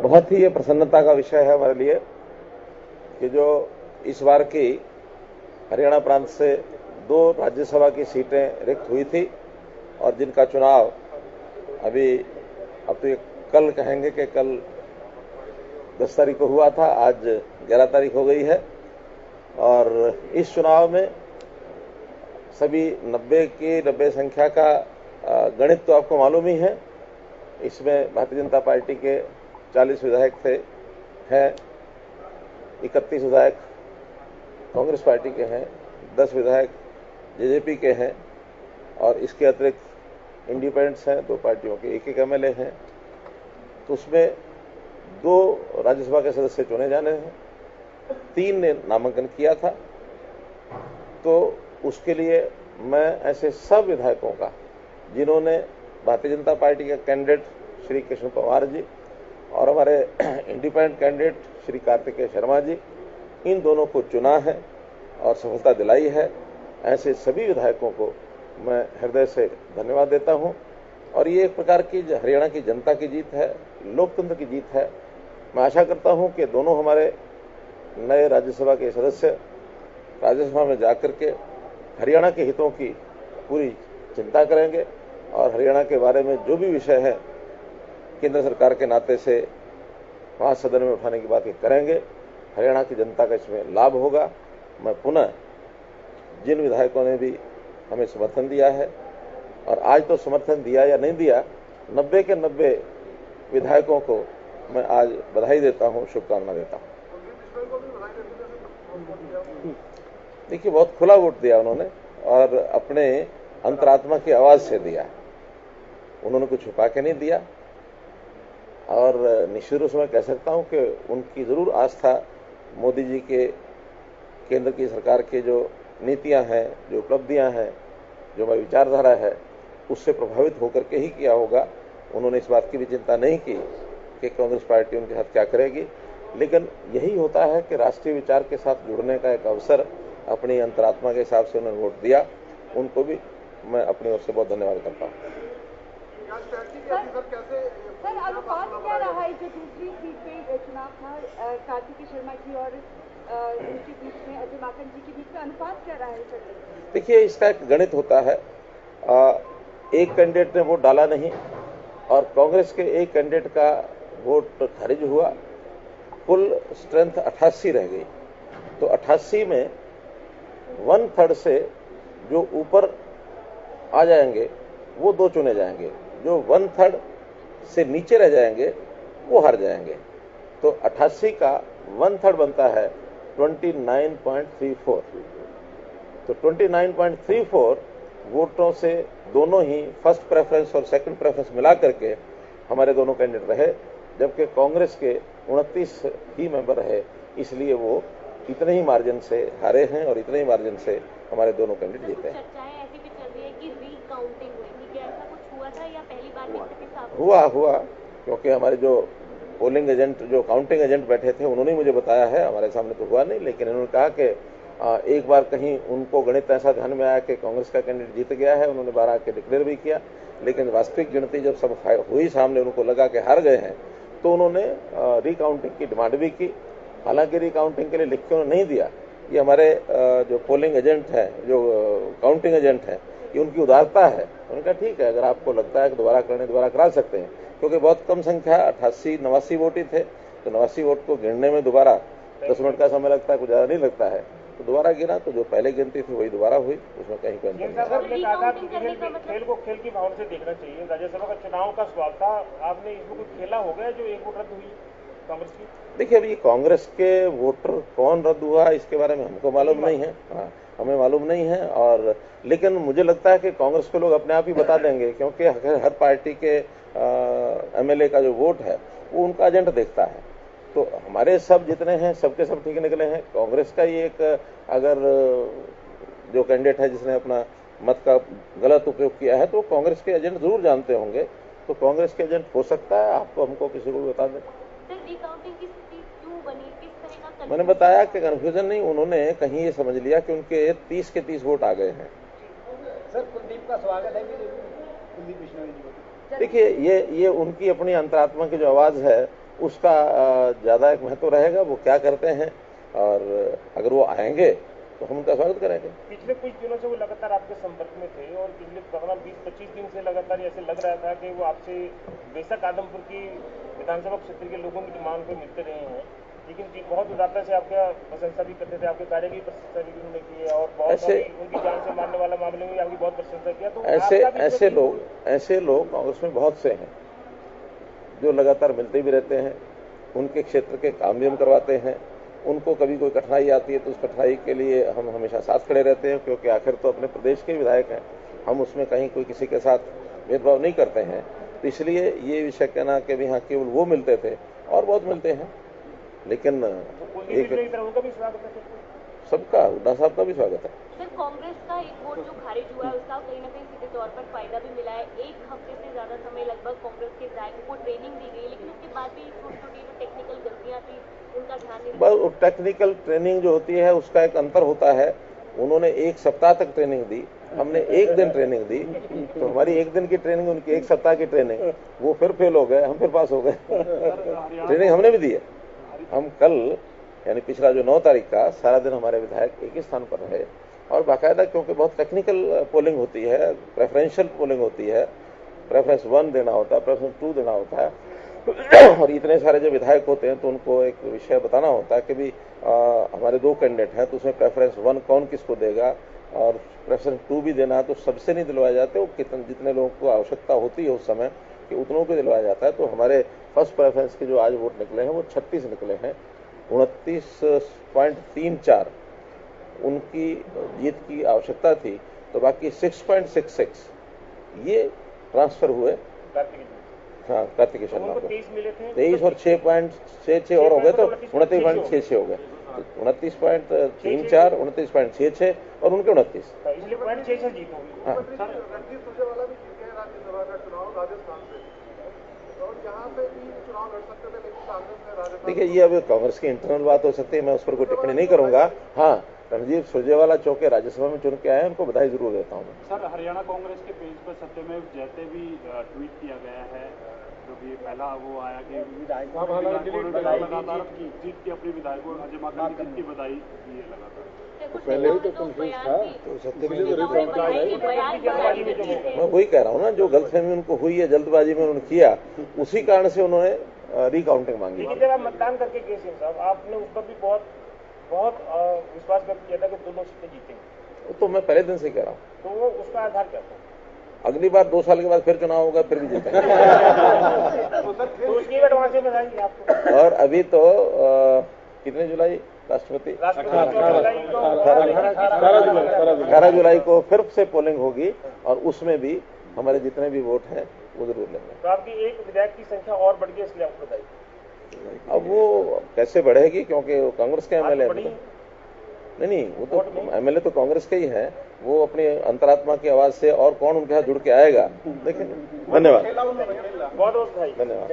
बहुत ही ये प्रसन्नता का विषय है हमारे लिए कि जो इस बार की हरियाणा प्रांत से 2 राज्यसभा की सीटें रिक्त हुई थी और जिनका चुनाव अब तो ये कल कहेंगे कि कल 10 तारीख को हुआ था, आज 11 तारीख हो गई है। और इस चुनाव में सभी 90 संख्या का गणित तो आपको मालूम ही है। इसमें भारतीय जनता पार्टी के 40 विधायक हैं, 31 विधायक कांग्रेस पार्टी के हैं, 10 विधायक जेजेपी के हैं और इसके अतिरिक्त इंडिपेंडेंट्स हैं, 2 पार्टियों के एक एमएलए हैं। तो उसमें 2 राज्यसभा के सदस्य चुने जाने हैं, 3 ने नामांकन किया था। तो उसके लिए मैं ऐसे सब विधायकों का जिन्होंने भारतीय जनता पार्टी के कैंडिडेट श्री कृष्ण पवार जी और हमारे इंडिपेंडेंट कैंडिडेट श्री कार्तिकेय शर्मा जी, इन दोनों को चुना है और सफलता दिलाई है, ऐसे सभी विधायकों को मैं हृदय से धन्यवाद देता हूं। और ये एक प्रकार की हरियाणा की जनता की जीत है, लोकतंत्र की जीत है। मैं आशा करता हूं कि दोनों हमारे नए राज्यसभा के सदस्य राज्यसभा में जाकर के हरियाणा के हितों की पूरी चिंता करेंगे और हरियाणा के बारे में जो भी विषय है केंद्र सरकार के नाते से वहां सदन में उठाने की बात करेंगे। हरियाणा की जनता का इसमें लाभ होगा। मैं पुनः जिन विधायकों ने भी हमें समर्थन दिया है, और आज तो समर्थन दिया या नहीं दिया, 90 के 90 विधायकों को मैं आज बधाई देता हूं, शुभकामना देता हूं। देखिए, बहुत खुला वोट दिया उन्होंने और अपने अंतरात्मा की आवाज से दिया, उन्होंने कुछ छुपा के नहीं दिया। और निश्चित रूप से मैं कह सकता हूं कि उनकी जरूर आस्था मोदी जी के केंद्र की सरकार के जो नीतियां हैं, जो उपलब्धियां हैं, जो हमारी विचारधारा है, उससे प्रभावित होकर के ही किया होगा। उन्होंने इस बात की भी चिंता नहीं की कि कांग्रेस पार्टी उनके साथ क्या करेगी, लेकिन यही होता है कि राष्ट्रीय विचार के साथ जुड़ने का एक अवसर अपनी अंतरात्मा के हिसाब से उन्होंने वोट दिया। उनको भी मैं अपनी ओर से बहुत धन्यवाद करता हूँ। सर, अनुपात क्या रहा है जो दूसरी सीट पे चुनाव था कार्तिकेय शर्मा जी और उनके बीच में, अजय माकन जी के बीच में, अनुपात क्या रहा है सर? देखिए, इसका एक गणित होता है। एक कैंडिडेट ने वोट डाला नहीं और कांग्रेस के एक कैंडिडेट का वोट खारिज हुआ, कुल स्ट्रेंथ 88 रह गई। तो 88 में 1/3 से जो ऊपर आ जाएंगे वो 2 चुने जाएंगे, जो 1/3 से नीचे रह जाएंगे वो हार जाएंगे। तो 88 का 1/3 बनता है 29.34। तो 29.34 वोटों से दोनों ही फर्स्ट प्रेफरेंस और सेकंड प्रेफरेंस मिला करके हमारे दोनों कैंडिडेट रहे, जबकि कांग्रेस के 29 ही मेंबर रहे। इसलिए वो इतने ही मार्जिन से हारे हैं और इतने ही मार्जिन से हमारे दोनों कैंडिडेट जीते हैं। चर्चाएं ऐसी भी चल रही है कि रीकाउंटिंग हुई थी, क्या ऐसा कुछ हुआ था या पहली बार स्थिति साफ हुआ? क्योंकि हमारे जो पोलिंग एजेंट, जो काउंटिंग एजेंट बैठे थे, उन्होंने मुझे बताया है, हमारे सामने तो हुआ नहीं, लेकिन उन्होंने कहा कि एक बार कहीं उनको गणित ऐसा ध्यान में आया कि कांग्रेस का कैंडिडेट जीत गया है, उन्होंने 12 के डिक्लेयर भी किया, लेकिन वास्तविक गिनती जब सब हुई सामने, उनको लगा कि हार गए हैं, तो उन्होंने रिकाउंटिंग की डिमांड भी की। हालांकि रिकाउंटिंग के लिए लिख के उन्होंने नहीं दिया। ये हमारे जो पोलिंग एजेंट हैं, जो काउंटिंग एजेंट हैं, ये उनकी उदारता है। उन्होंने कहा ठीक है, अगर आपको लगता है कि दोबारा करने, दोबारा करा सकते हैं, क्योंकि बहुत कम संख्या 88-89 वोट ही थे। तो 89 वोट को गिनने में दोबारा 10 मिनट का समय लगता है, कुछ ज्यादा नहीं लगता है। तो दोबारा गिना, तो जो पहले गिनती थी वही दोबारा हुई, उसमें कहीं कोई अंतर नहीं। खेल को खेल की भावना से देखना चाहिए। राज्यसभा का चुनाव का सवाल था, आपने इसमें कुछ खेला हो गया जो एक वोट रद्द हुई कांग्रेस की? देखिए, अभी कांग्रेस के वोटर कौन रद्द हुआ इसके बारे में हमको मालूम नहीं है। हमें मालूम नहीं है। और लेकिन मुझे लगता है कि कांग्रेस के लोग अपने आप ही बता देंगे, क्योंकि हर पार्टी के एमएलए का जो वोट है वो उनका एजेंट देखता है। तो हमारे सब जितने हैं, सबके सब ठीक निकले हैं। कांग्रेस का ये एक, अगर जो कैंडिडेट है जिसने अपना मत का गलत उपयोग किया है, तो कांग्रेस के एजेंट जरूर जानते होंगे। तो कांग्रेस के एजेंट हो सकता है, आपको हमको किसी को भी बता दें। मैंने बताया कि कन्फ्यूजन नहीं, उन्होंने कहीं ये समझ लिया कि उनके 30 के 30 वोट आ गए हैं। सर, कुलदीप का स्वागत है। कुलदीप बिश्नोई जी, देखिए, ये उनकी अपनी अंतरात्मा की जो आवाज है, उसका ज़्यादा एक महत्व रहेगा, वो क्या करते हैं, और अगर वो आएंगे तो हम उनका स्वागत करेंगे। पिछले कुछ दिनों से वो लगातार आपके संपर्क में थे और पिछले तकरीबन 20-25 दिन से लगातार ऐसे लग रहा था कि वो आपसे बेशक आदमपुर की विधानसभा क्षेत्र के लोगों की मांग पे मिलते रहे हैं, लेकिन बहुत उदारता से आपका प्रशंसा भी करते थे, आपके कार्य की प्रशंसा भी उन्होंने की है और बहुत उनकी जान से मारने वाला मामले में भी आपकी बहुत प्रशंसा किया। तो ऐसे लोग कांग्रेस में बहुत से हैं जो लगातार मिलते भी रहते हैं, उनके क्षेत्र के काम भी हम करवाते हैं। उनको कभी कोई कठिनाई आती है तो उस कठिनाई के लिए हम हमेशा साथ खड़े रहते हैं, क्योंकि आखिर तो अपने प्रदेश के विधायक हैं, हम उसमें कहीं कोई किसी के साथ भेदभाव नहीं करते हैं। तो इसलिए ये विषय कहना कि भी हाँ केवल वो मिलते थे, और बहुत मिलते हैं, लेकिन सबका हुड्डा साहब का भी स्वागत है। सर, कांग्रेस का एक वोट जो खारिज हुआ है उसका कहीं ना कहीं सीधे तौर पर फायदा भी मिला है। एक हफ्ते से ज्यादा समय लगभग कांग्रेस के विधायकों को ट्रेनिंग दी गई, लेकिन उसके बाद भी छोटी छोटी जो टेक्निकल गलतियां थी उनका ध्यान नहीं दिया। बस टेक्निकल ट्रेनिंग जो होती है उसका एक अंतर होता है। उन्होंने 1 सप्ताह तक ट्रेनिंग दी, हमने 1 दिन ट्रेनिंग दी, तो हमारी 1 दिन की ट्रेनिंग, उनकी 1 सप्ताह की ट्रेनिंग, वो फिर फेल हो गए, हम फिर पास हो गए। ट्रेनिंग हमने भी दी है। हम कल यानी पिछला जो 9 तारीख का सारा दिन हमारे विधायक एक ही स्थान पर रहे, और बाकायदा क्योंकि बहुत टेक्निकल पोलिंग होती है, प्रेफरेंशियल पोलिंग होती है, प्रेफरेंस 1 देना होता है, प्रेफरेंस 2 देना होता है, और इतने सारे जो विधायक होते हैं तो उनको एक विषय बताना होता है कि भी हमारे 2 कैंडिडेट हैं, तो उसमें प्रेफरेंस 1 कौन किसको देगा, और प्रेफरेंस 2 भी देना, तो सबसे नहीं दिलवाए जाते, वो जितने लोगों को आवश्यकता होती है उस समय कि उतनों को दिलवाया जाता है। तो हमारे फर्स्ट प्रेफरेंस के जो आज वोट निकले हैं वो 36 निकले हैं, 29.34 उनकी जीत की आवश्यकता थी, तो बाकी 6.66 ये ट्रांसफर हुए हाँ कार्तिकेय शर्मा को। 23 और 6.66 और हो गए तो 29.66 हो गए, 29.34, 29.66 और उनके 29। हाँ देखिए, ये अब कांग्रेस की इंटरनल बात हो सकती है, मैं उस पर कोई टिप्पणी नहीं करूंगा। हाँ, रणजीत सुरजेवाला चौके राज्यसभा में चुन के आए हैं, उनको बधाई जरूर देता हूँ। सर, हरियाणा कांग्रेस के पेज पर सत्यमेव जयते भी ट्वीट किया गया है, जो भी पहला वो आया कि लगातार जीत की अपनी विधायकों अजय माकन की जीत की बधाई दिए लगातार। तो पहले ही तो कंफ्यूज था, तो सत्यमेव मैं वही कह रहा हूँ ना, जो गलतफहमी उनको हुई है, जल्दबाजी में उन्होंने किया, उसी कारण से उन्होंने रिकाउंटिंग मांगी। लेकिन जब आप मतदान करके गए सिंह साहब, आपने उस पर भी बहुत विश्वास व्यक्त किया था कि दोनों सीटें जीतेंगे। तो मैं पहले दिन से कह रहा हूँ। तो वो उसका आधार क्या था? अगली बार 2 साल के बाद फिर चुनाव होगा, फिर भी जीतेंगे। तो उसकी एडवांस में बताएंगे आपको। और अभी तो कितने जुलाई राष्ट्रपति 18 जुलाई को फिर से पोलिंग होगी, और उसमें भी हमारे जितने भी वोट हैं वो जरूर लेंगे। तो आपकी एक विधायक की संख्या और बढ़ गई, इसलिए आपको बताइए। अब वो कैसे बढ़ेगी, क्योंकि वो कांग्रेस के एमएलए नहीं, वो तो एमएलए तो कांग्रेस के ही है, वो अपनी अंतरात्मा की आवाज से और कौन उनके साथ जुड़ के आएगा, देखेंगे। धन्यवाद। बहुत बहुत धन्यवाद।